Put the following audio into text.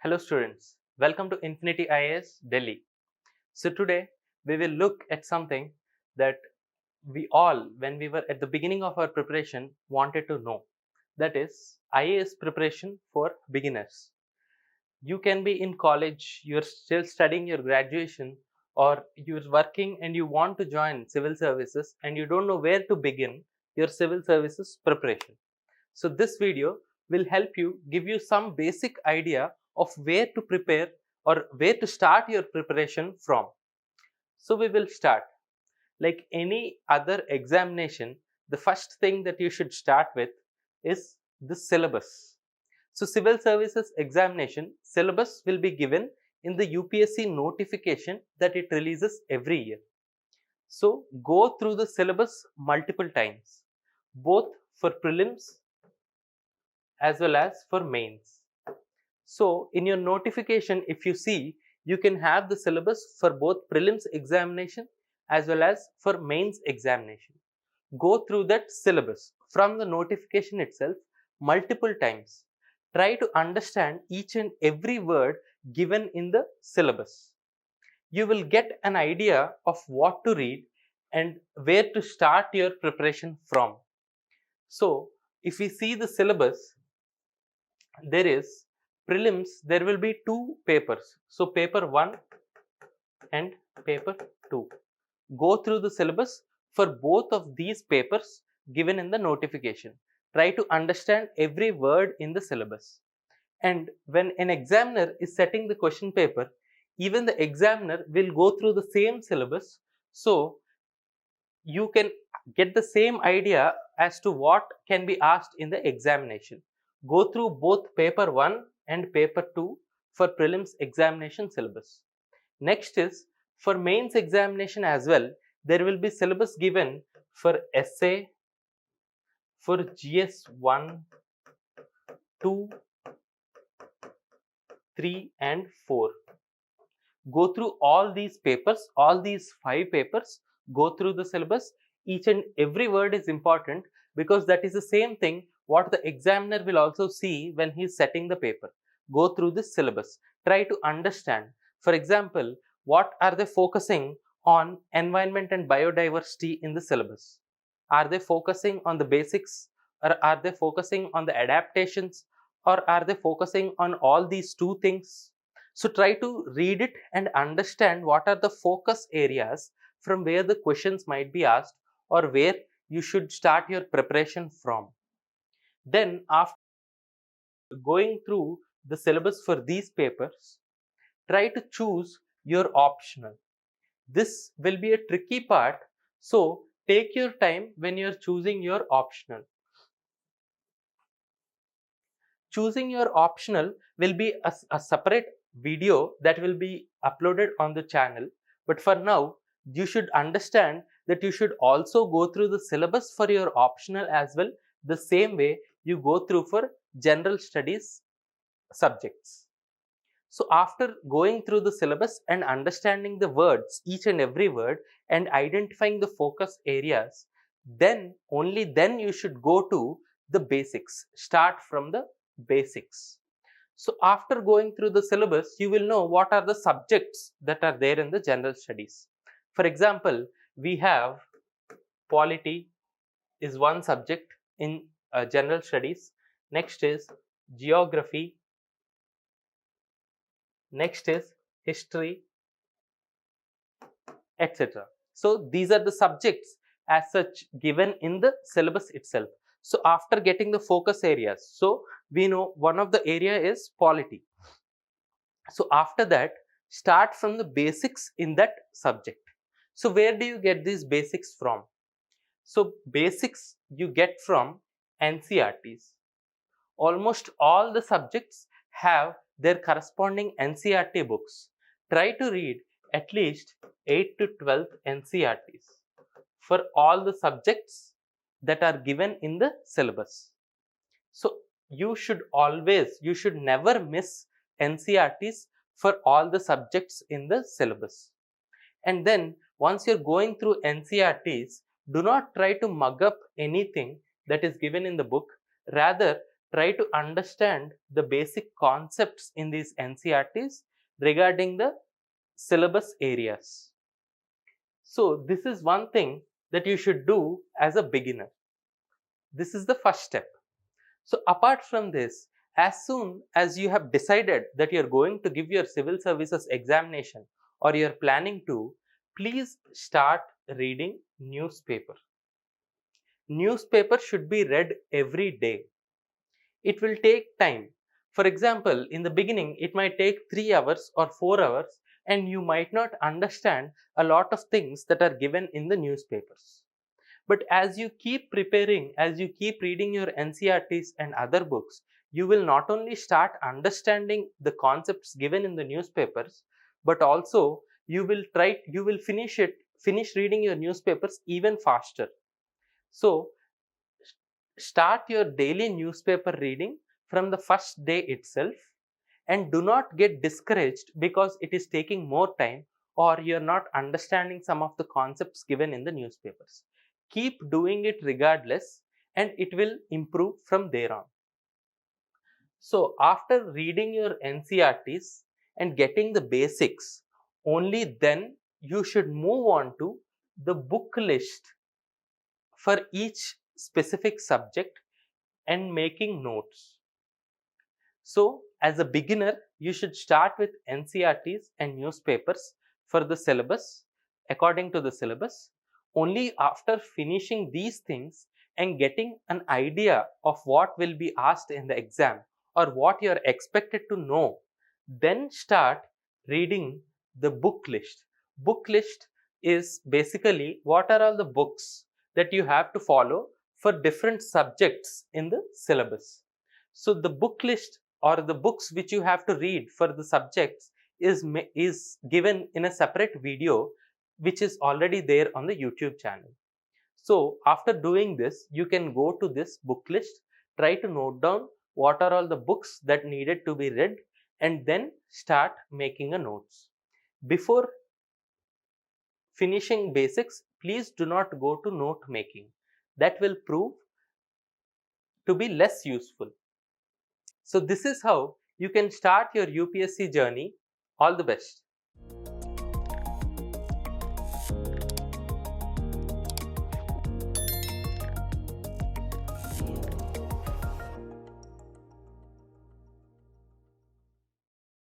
Hello students, welcome to Infinity IAS Delhi. So today we will look at something that we all, when we were at the beginning of our preparation, wanted to know. That is IAS preparation for beginners. You can be in college, you're still studying your graduation, or you're working and you want to join civil services and you don't know where to begin your civil services preparation. So this video will help you, give you some basic idea of where to prepare or where to start your preparation from. So we will start. Like any other examination, the first thing that you should start with is the syllabus. So civil services examination syllabus will be given in the UPSC notification that it releases every year. So go through the syllabus multiple times, both for prelims as well as for mains. So in your notification, if you see, you can have the syllabus for both prelims examination as well as for mains examination. Go through that syllabus from the notification itself multiple times. Try to understand each and every word given in the syllabus. You will get an idea of what to read and where to start your preparation from. So if we see the syllabus, there is prelims, there will be two papers. So paper 1 and paper 2. Go through the syllabus for both of these papers given in the notification. Try to understand every word in the syllabus. And when an examiner is setting the question paper, even the examiner will go through the same syllabus, so you can get the same idea as to what can be asked in the examination. Go through both paper 1 and paper 2 for prelims examination syllabus. Next is for mains examination as well, there will be syllabus given for essay, for GS 1, 2, 3 and 4. Go through all these papers, all these 5 papers, go through the syllabus. Each and every word is important because that is the same thing what the examiner will also see when he is setting the paper. Go through this syllabus. Try to understand. For example, what are they focusing on environment and biodiversity in the syllabus? Are they focusing on the basics, or are they focusing on the adaptations, or are they focusing on all these two things? So try to read it and understand what are the focus areas from where the questions might be asked or where you should start your preparation from. Then after going through the syllabus for these papers, try to choose your optional. This will be a tricky part, so take your time when you are choosing your optional. Choosing your optional will be a separate video that will be uploaded on the channel, but for now you should understand that you should also go through the syllabus for your optional as well, the same way you go through for general studies subjects. So after going through the syllabus and understanding the words, each and every word, and identifying the focus areas, then only then you should go to the basics. Start from the basics. So after going through the syllabus, you will know what are the subjects that are there in the general studies. For example, we have polity is one subject in general studies. Next is geography. Next is history, etc. So these are the subjects as such given in the syllabus itself. So after getting the focus areas, so we know one of the area is polity. So after that, start from the basics in that subject. So where do you get these basics from? So basics you get from NCERTs. Almost all the subjects have their corresponding NCERT books. Try to read at least 8 to 12 NCERTs for all the subjects that are given in the syllabus. So you should never miss NCERTs for all the subjects in the syllabus. And then once you're going through NCERTs, do not try to mug up anything that is given in the book. Rather, try to understand the basic concepts in these NCERTs regarding the syllabus areas. So this is one thing that you should do as a beginner. This is the first step. So apart from this, as soon as you have decided that you're going to give your civil services examination or you're planning to, please start reading newspaper. Newspaper should be read every day. It will take time. For example, in the beginning, it might take 3 hours or 4 hours, and you might not understand a lot of things that are given in the newspapers. But as you keep preparing, as you keep reading your NCERTs and other books, you will not only start understanding the concepts given in the newspapers, but also you will finish reading your newspapers even faster. So start your daily newspaper reading from the first day itself, and do not get discouraged because it is taking more time or you're not understanding some of the concepts given in the newspapers. Keep doing it regardless, and it will improve from there on. So after reading your NCERTs and getting the basics, only then you should move on to the book list for each specific subject and making notes. So as a beginner, you should start with NCERTs and newspapers for the syllabus according to the syllabus. Only after finishing these things and getting an idea of what will be asked in the exam or what you are expected to know, then start reading the book list. Book list is basically what are all the books that you have to follow for different subjects in the syllabus. So the book list or the books which you have to read for the subjects is given in a separate video which is already there on the YouTube channel. So after doing this, you can go to this book list, try to note down what are all the books that needed to be read, and then start making a notes. Before finishing basics, please do not go to note making. That will prove to be less useful. So this is how you can start your UPSC journey. All the best.